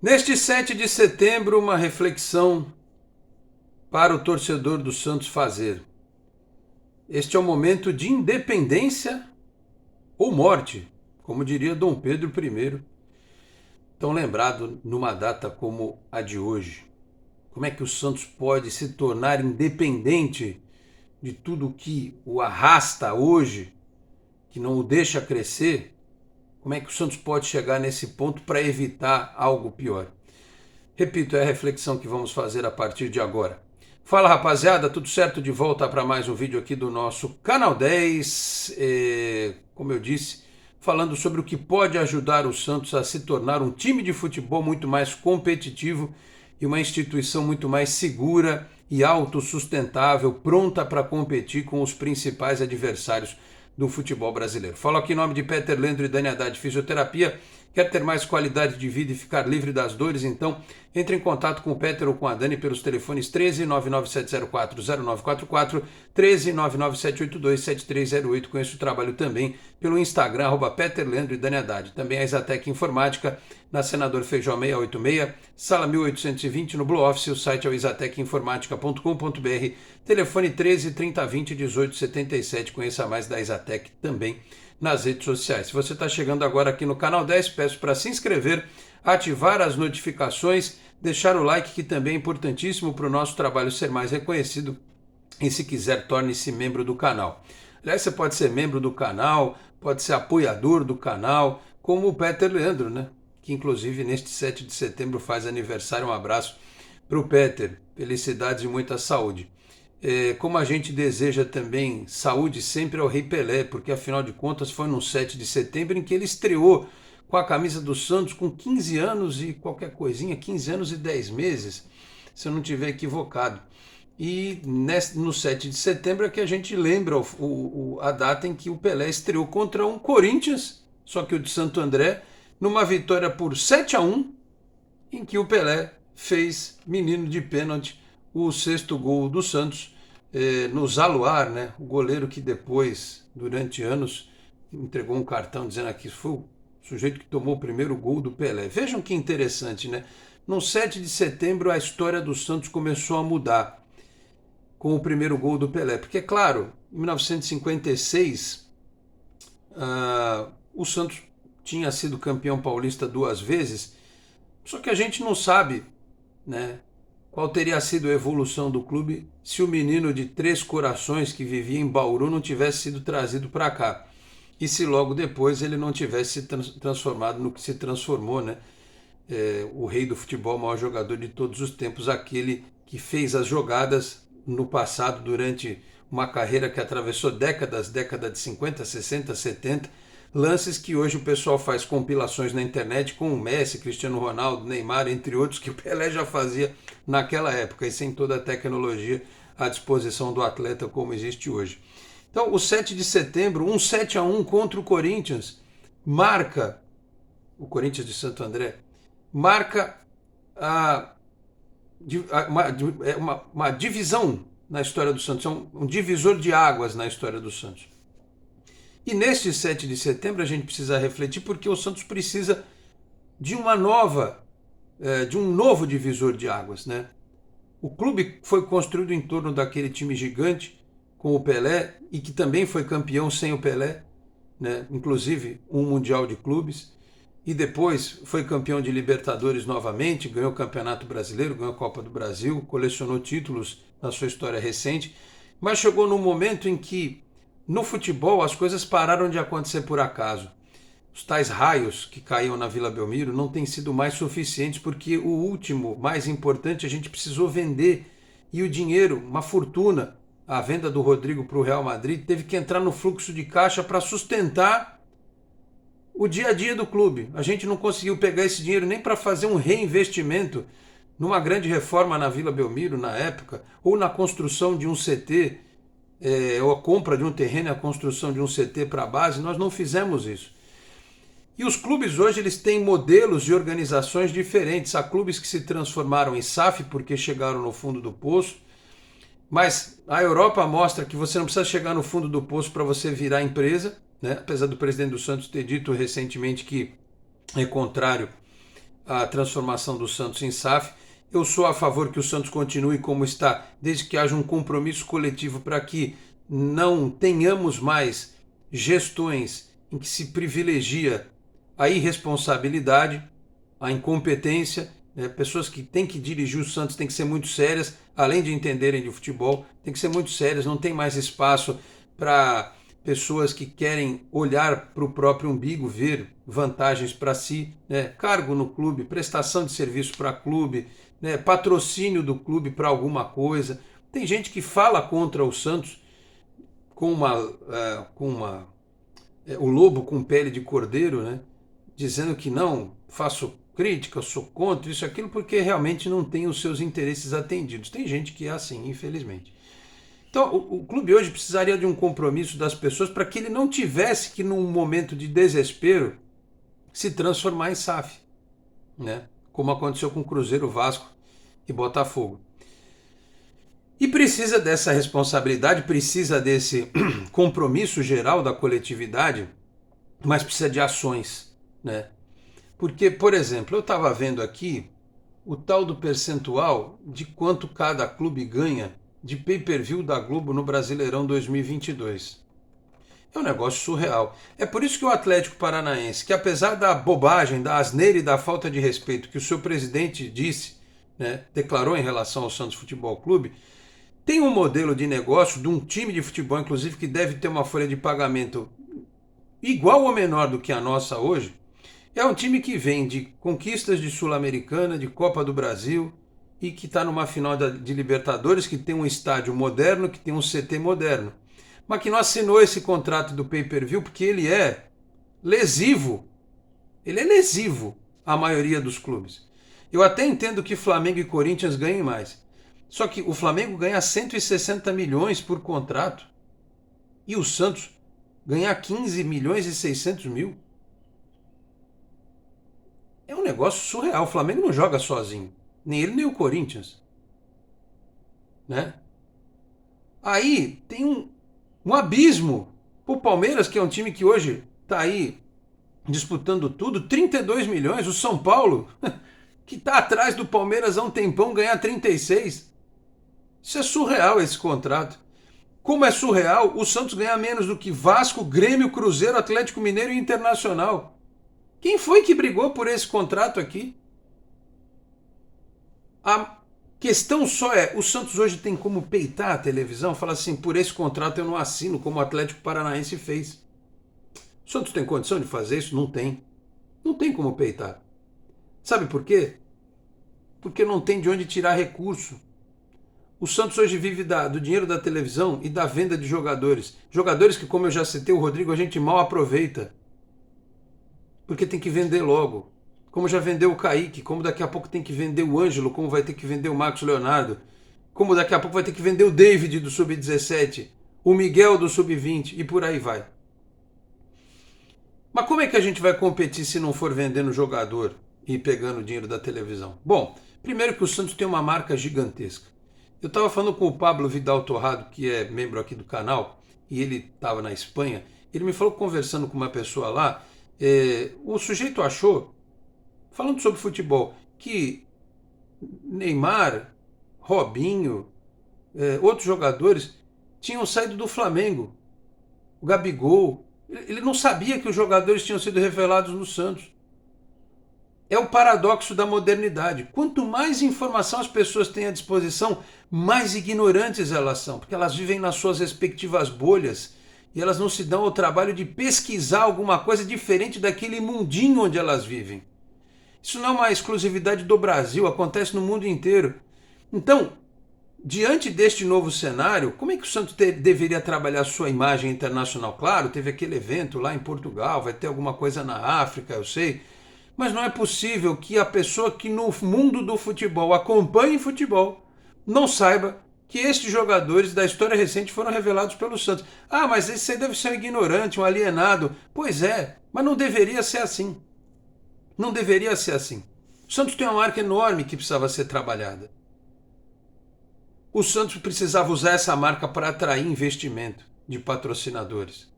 Neste 7 de setembro, uma reflexão para o torcedor do Santos fazer. Este é o momento de independência ou morte, como diria Dom Pedro I, tão lembrado numa data como a de hoje. Como é que o Santos pode se tornar independente de tudo que o arrasta hoje, que não o deixa crescer? Como é que o Santos pode chegar nesse ponto para evitar algo pior? Repito, é a reflexão que vamos fazer a partir de agora. Fala, rapaziada, tudo certo? De volta para mais um vídeo aqui do nosso Canal 10. Como eu disse, falando sobre o que pode ajudar o Santos a se tornar um time de futebol muito mais competitivo e uma instituição muito mais segura e autossustentável, pronta para competir com os principais adversários do futebol brasileiro. Falo aqui em nome de Peter Leandro e Dani Haddad Fisioterapia. Quer ter mais qualidade de vida e ficar livre das dores? Então, entre em contato com o Peter ou com a Dani pelos telefones 13 99704 0944, 13 99782 7308. Conheço o trabalho também pelo Instagram, Peter Leandro e Dani Haddad. Também a Exatec Informática, na Senador Feijó 686, sala 1820, no Blue Office. O site é o exatecinformatica.com.br. Telefone 13 3020 1877. Conheça mais da Exatec também nas redes sociais. Se você está chegando agora aqui no Canal 10, peço para se inscrever, ativar as notificações, deixar o like, que também é importantíssimo para o nosso trabalho ser mais reconhecido, e se quiser, torne-se membro do canal. Aliás, você pode ser membro do canal, pode ser apoiador do canal, como o Peter Leandro, né? Que inclusive neste 7 de setembro faz aniversário. Um abraço para o Peter, felicidades e muita saúde. Como a gente deseja também saúde sempre ao Rei Pelé, porque afinal de contas foi no 7 de setembro em que ele estreou com a camisa do Santos com 15 anos e qualquer coisinha, 15 anos e 10 meses, se eu não estiver equivocado. E no 7 de setembro é que a gente lembra a data em que o Pelé estreou contra um Corinthians, só que o de Santo André, numa vitória por 7-1, em que o Pelé fez, menino de pênalti, o sexto gol do Santos, no Zaluar, né? O goleiro que depois, durante anos, entregou um cartão dizendo que foi o sujeito que tomou o primeiro gol do Pelé. Vejam que interessante, né? No 7 de setembro, a história do Santos começou a mudar com o primeiro gol do Pelé. Porque, claro, em 1956, o Santos tinha sido campeão paulista 2 vezes, só que a gente não sabe, né, qual teria sido a evolução do clube se o menino de 3 corações que vivia em Bauru não tivesse sido trazido para cá. E se logo depois ele não tivesse se transformado no que se transformou, né? O rei do futebol, o maior jogador de todos os tempos, aquele que fez as jogadas no passado durante uma carreira que atravessou décadas de 50, 60, 70, lances que hoje o pessoal faz compilações na internet com o Messi, Cristiano Ronaldo, Neymar, entre outros, que o Pelé já fazia naquela época, e sem toda a tecnologia à disposição do atleta como existe hoje. Então, o 7 de setembro, um 7-1 contra o Corinthians, marca, o Corinthians de Santo André, marca uma divisão na história do Santos, um divisor de águas na história do Santos. E neste 7 de setembro a gente precisa refletir, porque o Santos precisa de de um novo divisor de águas, né? O clube foi construído em torno daquele time gigante com o Pelé, e que também foi campeão sem o Pelé, né? Inclusive um Mundial de Clubes, e depois foi campeão de Libertadores novamente, ganhou o Campeonato Brasileiro, ganhou a Copa do Brasil, colecionou títulos na sua história recente, mas chegou num momento em que no futebol as coisas pararam de acontecer por acaso. Os tais raios que caíam na Vila Belmiro não têm sido mais suficientes, porque o último, mais importante, a gente precisou vender, e o dinheiro, uma fortuna, a venda do Rodrigo para o Real Madrid, teve que entrar no fluxo de caixa para sustentar o dia a dia do clube. A gente não conseguiu pegar esse dinheiro nem para fazer um reinvestimento numa grande reforma na Vila Belmiro na época, ou na construção de um CT, ou a compra de um terreno e a construção de um CT para a base. Nós não fizemos isso. E os clubes hoje eles têm modelos de organizações diferentes. Há clubes que se transformaram em SAF porque chegaram no fundo do poço, mas a Europa mostra que você não precisa chegar no fundo do poço para você virar empresa, né? Apesar do presidente do Santos ter dito recentemente que é contrário a transformação do Santos em SAF. Eu sou a favor que o Santos continue como está, desde que haja um compromisso coletivo para que não tenhamos mais gestões em que se privilegia a irresponsabilidade, a incompetência, né? Pessoas que têm que dirigir o Santos têm que ser muito sérias, além de entenderem de futebol, têm que ser muito sérias, não tem mais espaço para pessoas que querem olhar para o próprio umbigo, ver vantagens para si, né? Cargo no clube, prestação de serviço para clube, né? Patrocínio do clube para alguma coisa. Tem gente que fala contra o Santos com o lobo com pele de cordeiro, né? Dizendo que não, faço crítica, sou contra isso, aquilo, porque realmente não tem os seus interesses atendidos. Tem gente que é assim, infelizmente. Então, o clube hoje precisaria de um compromisso das pessoas para que ele não tivesse que, num momento de desespero, se transformar em SAF, né? Como aconteceu com Cruzeiro, Vasco e Botafogo. E precisa dessa responsabilidade, precisa desse compromisso geral da coletividade, mas precisa de ações, né? Porque, por exemplo, eu estava vendo aqui o tal do percentual de quanto cada clube ganha de pay-per-view da Globo no Brasileirão 2022. É um negócio surreal. É por isso que o Atlético Paranaense, que apesar da bobagem, da asneira e da falta de respeito que o seu presidente disse, né, declarou em relação ao Santos Futebol Clube, tem um modelo de negócio de um time de futebol, inclusive, que deve ter uma folha de pagamento igual ou menor do que a nossa hoje. É um time que vem de conquistas de Sul-Americana, de Copa do Brasil e que está numa final de Libertadores, que tem um estádio moderno, que tem um CT moderno. Mas que não assinou esse contrato do pay-per-view porque ele é lesivo. Ele é lesivo à maioria dos clubes. Eu até entendo que Flamengo e Corinthians ganhem mais. Só que o Flamengo ganha 160 milhões por contrato e o Santos ganha 15 milhões e 600 mil. É um negócio surreal. O Flamengo não joga sozinho. Nem ele, nem o Corinthians. Né? Aí tem um abismo. O Palmeiras, que é um time que hoje está aí disputando tudo, 32 milhões. O São Paulo, que está atrás do Palmeiras há um tempão, ganha 36. Isso é surreal, esse contrato. Como é surreal, o Santos ganha menos do que Vasco, Grêmio, Cruzeiro, Atlético Mineiro e Internacional. Quem foi que brigou por esse contrato aqui? A questão só é, o Santos hoje tem como peitar a televisão? Fala assim, por esse contrato eu não assino, como o Atlético Paranaense fez. O Santos tem condição de fazer isso? Não tem. Não tem como peitar. Sabe por quê? Porque não tem de onde tirar recurso. O Santos hoje vive do dinheiro da televisão e da venda de jogadores. Jogadores que, como eu já citei, o Rodrigo, a gente mal aproveita. Porque tem que vender logo. Como já vendeu o Kaique, como daqui a pouco tem que vender o Ângelo, como vai ter que vender o Marcos Leonardo, como daqui a pouco vai ter que vender o David do Sub-17, o Miguel do Sub-20 e por aí vai. Mas como é que a gente vai competir se não for vendendo jogador e pegando o dinheiro da televisão? Bom, primeiro que o Santos tem uma marca gigantesca. Eu estava falando com o Pablo Vidal Torrado, que é membro aqui do canal, e ele estava na Espanha. Ele me falou, conversando com uma pessoa lá, o sujeito achou, falando sobre futebol, que Neymar, Robinho, outros jogadores tinham saído do Flamengo. O Gabigol. Ele não sabia que os jogadores tinham sido revelados no Santos. É o paradoxo da modernidade. Quanto mais informação as pessoas têm à disposição, mais ignorantes elas são, porque elas vivem nas suas respectivas bolhas e elas não se dão ao trabalho de pesquisar alguma coisa diferente daquele mundinho onde elas vivem. Isso não é uma exclusividade do Brasil, acontece no mundo inteiro. Então, diante deste novo cenário, como é que o Santos deveria trabalhar sua imagem internacional? Claro, teve aquele evento lá em Portugal, vai ter alguma coisa na África, eu sei. Mas não é possível que a pessoa que no mundo do futebol acompanhe futebol não saiba que estes jogadores da história recente foram revelados pelo Santos. Ah, mas esse aí deve ser um ignorante, um alienado. Pois é, mas não deveria ser assim. Não deveria ser assim. O Santos tem uma marca enorme que precisava ser trabalhada. O Santos precisava usar essa marca para atrair investimento de patrocinadores.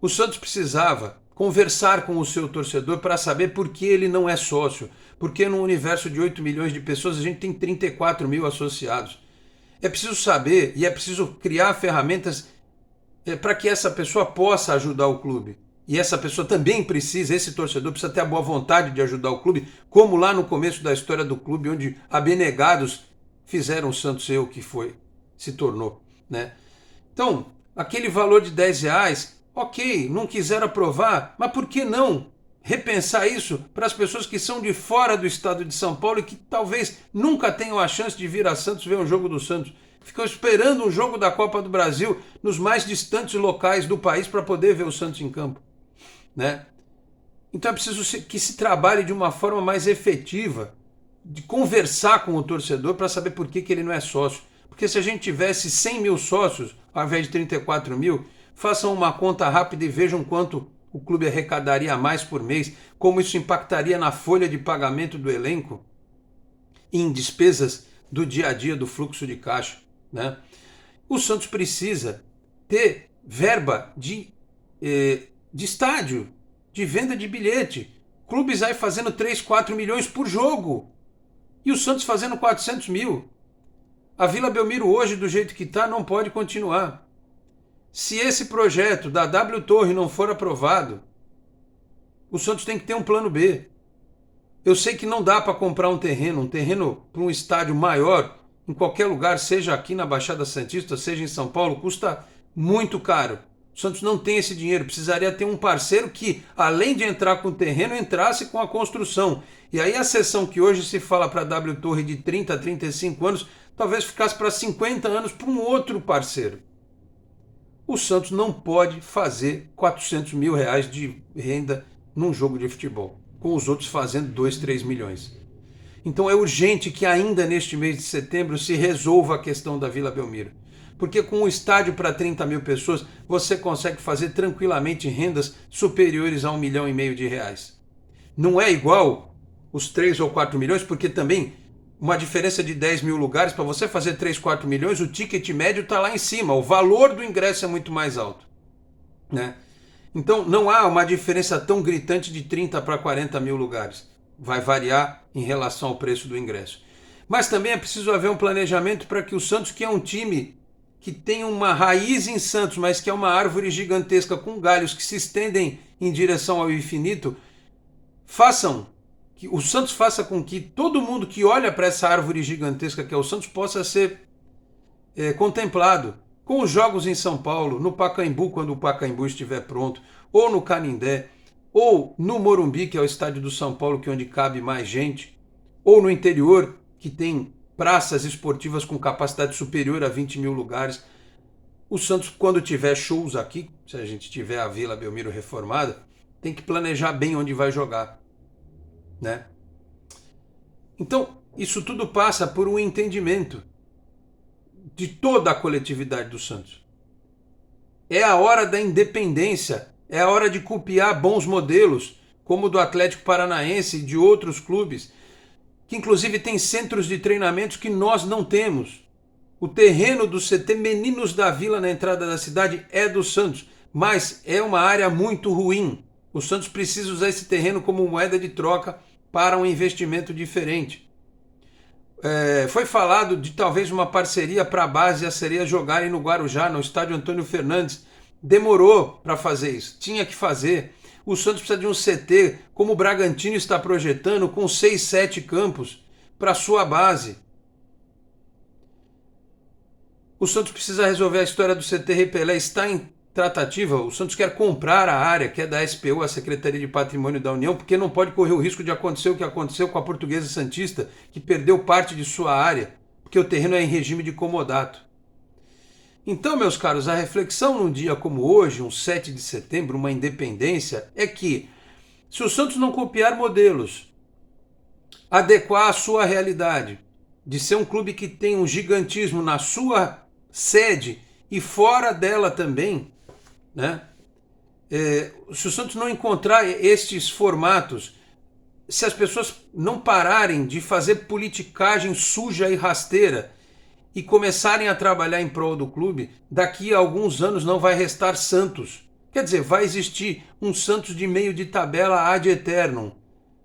O Santos precisava conversar com o seu torcedor para saber por que ele não é sócio. Porque no universo de 8 milhões de pessoas a gente tem 34 mil associados. É preciso saber e é preciso criar ferramentas para que essa pessoa possa ajudar o clube. E essa pessoa também precisa, esse torcedor precisa ter a boa vontade de ajudar o clube, como lá no começo da história do clube, onde abnegados fizeram o Santos ser o que foi, se tornou, né? Então, aquele valor de R$10, ok, não quiseram aprovar, mas por que não repensar isso para as pessoas que são de fora do estado de São Paulo e que talvez nunca tenham a chance de vir a Santos ver um jogo do Santos? Ficam esperando um jogo da Copa do Brasil nos mais distantes locais do país para poder ver o Santos em campo, né? Então é preciso que se trabalhe de uma forma mais efetiva, de conversar com o torcedor para saber por que ele não é sócio. Porque se a gente tivesse 100 mil sócios, ao invés de 34 mil, façam uma conta rápida e vejam quanto o clube arrecadaria mais por mês, como isso impactaria na folha de pagamento do elenco e em despesas do dia a dia do fluxo de caixa, né? O Santos precisa ter verba de estádio, de venda de bilhete. Clubes aí fazendo 3, 4 milhões por jogo. E o Santos fazendo 400 mil. A Vila Belmiro hoje, do jeito que está, não pode continuar. Se esse projeto da W Torre não for aprovado, o Santos tem que ter um plano B. Eu sei que não dá para comprar um terreno para um estádio maior, em qualquer lugar, seja aqui na Baixada Santista, seja em São Paulo, custa muito caro. O Santos não tem esse dinheiro, precisaria ter um parceiro que, além de entrar com o terreno, entrasse com a construção. E aí a cessão que hoje se fala para a W Torre de 30 a 35 anos, talvez ficasse para 50 anos para um outro parceiro. O Santos não pode fazer R$400 mil de renda num jogo de futebol, com os outros fazendo 2, 3 milhões. Então é urgente que ainda neste mês de setembro se resolva a questão da Vila Belmiro. Porque com um estádio para 30 mil pessoas, você consegue fazer tranquilamente rendas superiores a R$1,5 milhão. Não é igual os 3 ou 4 milhões, porque também uma diferença de 10 mil lugares, para você fazer 3, 4 milhões, o ticket médio está lá em cima, o valor do ingresso é muito mais alto, né? Então não há uma diferença tão gritante de 30 para 40 mil lugares. Vai variar em relação ao preço do ingresso. Mas também é preciso haver um planejamento para que o Santos, que é um time que tem uma raiz em Santos, mas que é uma árvore gigantesca com galhos que se estendem em direção ao infinito, que o Santos faça com que todo mundo que olha para essa árvore gigantesca que é o Santos possa ser contemplado com os jogos em São Paulo, no Pacaembu, quando o Pacaembu estiver pronto, ou no Canindé, ou no Morumbi, que é o estádio do São Paulo, que é onde cabe mais gente, ou no interior, que tem praças esportivas com capacidade superior a 20 mil lugares. O Santos, quando tiver shows aqui, se a gente tiver a Vila Belmiro reformada, tem que planejar bem onde vai jogar, né? Então, isso tudo passa por um entendimento de toda a coletividade do Santos. É a hora da independência, é a hora de copiar bons modelos, como o do Atlético Paranaense e de outros clubes, que inclusive tem centros de treinamentos que nós não temos. O terreno do CT Meninos da Vila na entrada da cidade é do Santos, mas é uma área muito ruim. O Santos precisa usar esse terreno como moeda de troca para um investimento diferente. Foi falado de talvez uma parceria para a base e a Sereia jogarem no Guarujá, no estádio Antônio Fernandes. Demorou para fazer isso, tinha que fazer. O Santos precisa de um CT, como o Bragantino está projetando, com 6, 7 campos para sua base. O Santos precisa resolver a história do CT Repelé, está em tratativa. O Santos quer comprar a área, que é da SPU, a Secretaria de Patrimônio da União, porque não pode correr o risco de acontecer o que aconteceu com a Portuguesa Santista, que perdeu parte de sua área, porque o terreno é em regime de comodato. Então, meus caros, a reflexão num dia como hoje, um 7 de setembro, uma independência, é que se o Santos não copiar modelos, adequar a sua realidade, de ser um clube que tem um gigantismo na sua sede e fora dela também, né? Se o Santos não encontrar estes formatos, se as pessoas não pararem de fazer politicagem suja e rasteira e começarem a trabalhar em prol do clube, daqui a alguns anos não vai restar Santos. Quer dizer, vai existir um Santos de meio de tabela ad eternum.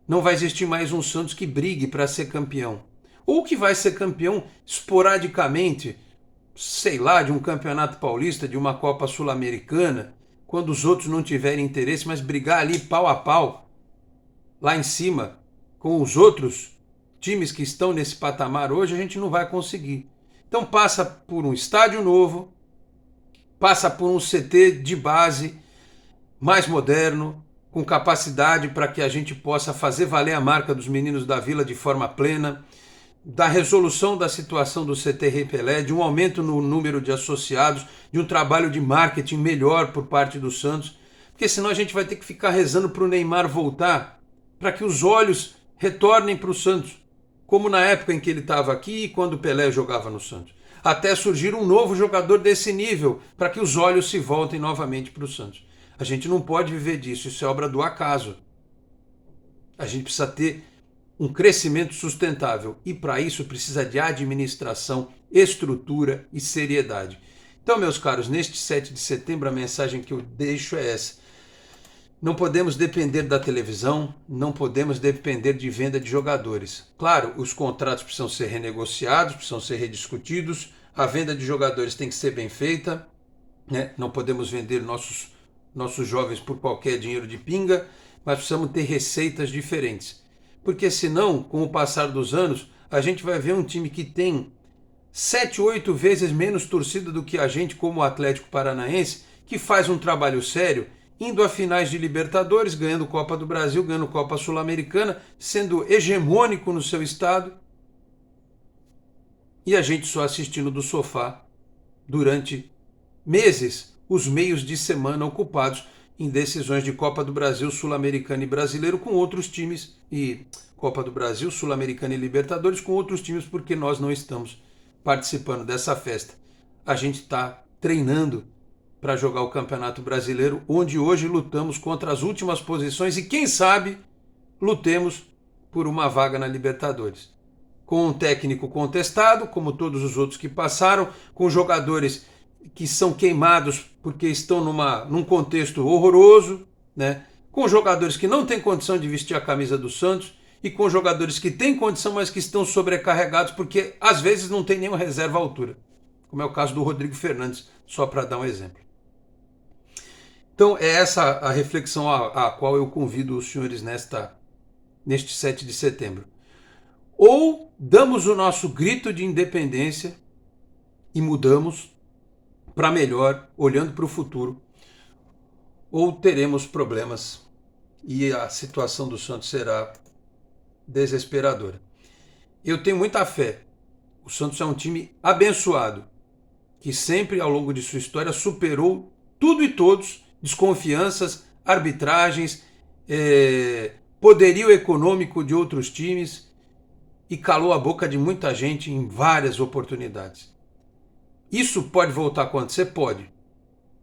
Não vai existir mais um Santos que brigue para ser campeão. Ou que vai ser campeão esporadicamente, sei lá, de um campeonato paulista, de uma Copa Sul-Americana, quando os outros não tiverem interesse, mas brigar ali pau a pau, lá em cima, com os outros times que estão nesse patamar hoje, a gente não vai conseguir. Então passa por um estádio novo, passa por um CT de base mais moderno, com capacidade para que a gente possa fazer valer a marca dos meninos da Vila de forma plena, da resolução da situação do CT Rei Pelé, de um aumento no número de associados, de um trabalho de marketing melhor por parte do Santos, porque senão a gente vai ter que ficar rezando para o Neymar voltar, para que os olhos retornem para o Santos, como na época em que ele estava aqui e quando o Pelé jogava no Santos. Até surgir um novo jogador desse nível, para que os olhos se voltem novamente para o Santos. A gente não pode viver disso, isso é obra do acaso. A gente precisa ter um crescimento sustentável e para isso precisa de administração, estrutura e seriedade. Então, meus caros, neste 7 de setembro a mensagem que eu deixo é essa. Não podemos depender da televisão, não podemos depender de venda de jogadores. Claro, os contratos precisam ser renegociados, precisam ser rediscutidos, a venda de jogadores tem que ser bem feita, né? Não podemos vender nossos jovens por qualquer dinheiro de pinga, mas precisamos ter receitas diferentes. Porque senão, com o passar dos anos, a gente vai ver um time que tem 7, 8 vezes menos torcida do que a gente, como o Atlético Paranaense, que faz um trabalho sério, indo a finais de Libertadores, ganhando Copa do Brasil, ganhando Copa Sul-Americana, sendo hegemônico no seu estado, e a gente só assistindo do sofá durante meses, os meios de semana ocupados em decisões de Copa do Brasil, Sul-Americana e Brasileiro com outros times, e Copa do Brasil, Sul-Americana e Libertadores com outros times, porque nós não estamos participando dessa festa. A gente está treinando para jogar o Campeonato Brasileiro, onde hoje lutamos contra as últimas posições e quem sabe lutemos por uma vaga na Libertadores. Com um técnico contestado, como todos os outros que passaram, com jogadores que são queimados porque estão num contexto horroroso, né? Com jogadores que não têm condição de vestir a camisa do Santos e com jogadores que têm condição, mas que estão sobrecarregados porque às vezes não tem nenhuma reserva à altura, como é o caso do Rodrigo Fernandes, só para dar um exemplo. Então é essa a reflexão a qual eu convido os senhores neste 7 de setembro. Ou damos o nosso grito de independência e mudamos para melhor, olhando para o futuro, ou teremos problemas e a situação do Santos será desesperadora. Eu tenho muita fé. O Santos é um time abençoado, que sempre ao longo de sua história superou tudo e todos, desconfianças, arbitragens, poderio econômico de outros times e calou a boca de muita gente em várias oportunidades. Isso pode voltar a acontecer? Pode.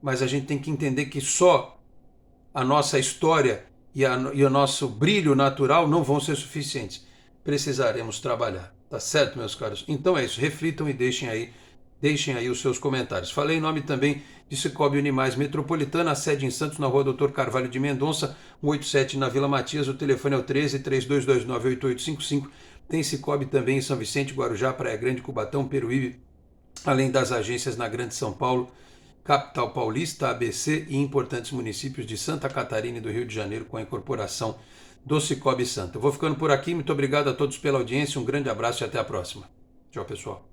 Mas a gente tem que entender que só a nossa história e o nosso brilho natural não vão ser suficientes. Precisaremos trabalhar. Tá certo, meus caros? Então é isso. Reflitam e deixem aí os seus comentários. Falei em nome também de Cicobi Unimais Metropolitana, a sede em Santos, na rua Doutor Carvalho de Mendonça, 187 na Vila Matias. O telefone é o 13-3229-8855. Tem Cicobi também em São Vicente, Guarujá, Praia Grande, Cubatão, Peruíbe, além das agências na Grande São Paulo, Capital Paulista, ABC e importantes municípios de Santa Catarina e do Rio de Janeiro com a incorporação do Cicobi Santa. Eu vou ficando por aqui, muito obrigado a todos pela audiência, um grande abraço e até a próxima. Tchau, pessoal.